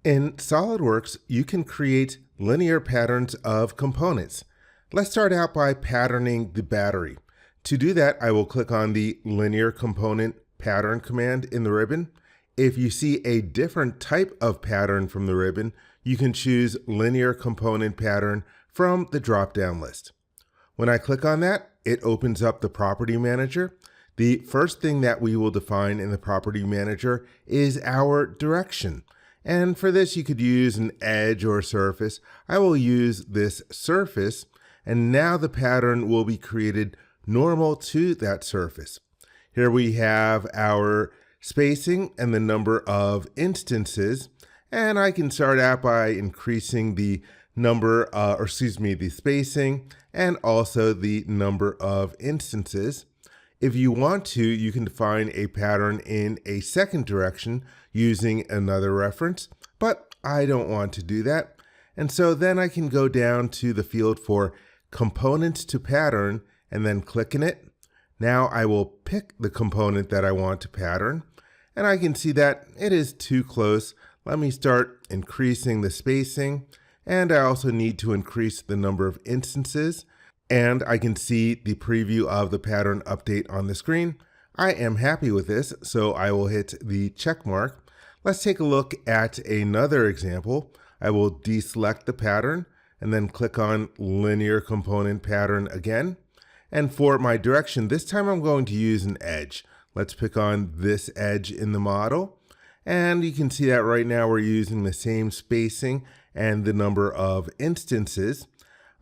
In SolidWorks, you can create linear patterns of components. Let's start out by patterning the battery. To do that, I will click on the linear component pattern command in the ribbon. If you see a different type of pattern from the ribbon, you can choose linear component pattern from the drop-down list. When I click on that, it opens up the property manager. The first thing that we will define in the property manager is our direction. And for this, you could use an edge or a surface. I will use this surface, and now the pattern will be created normal to that surface. Here we have our spacing and the number of instances, and I can start out by increasing the the spacing and also the number of instances. If you want to, you can define a pattern in a second direction using another reference, but I don't want to do that. And so then I can go down to the field for components to pattern and then click in it. Now I will pick the component that I want to pattern, and I can see that it is too close. Let me start increasing the spacing, and I also need to increase the number of instances. And I can see the preview of the pattern update on the screen. I am happy with this, so I will hit the check mark. Let's take a look at another example. I will deselect the pattern and then click on linear component pattern again. And for my direction, this time I'm going to use an edge. Let's pick on this edge in the model. And you can see that right now we're using the same spacing and the number of instances.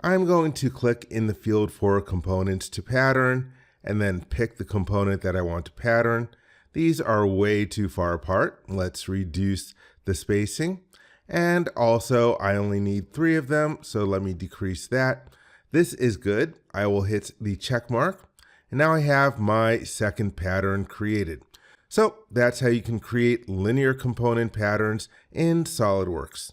I'm going to click in the field for components to pattern and then pick the component that I want to pattern. These are way too far apart. Let's reduce the spacing. And also I only need 3 of them, so let me decrease that. This is good. I will hit the check mark. And now I have my second pattern created. So that's how you can create linear component patterns in SolidWorks.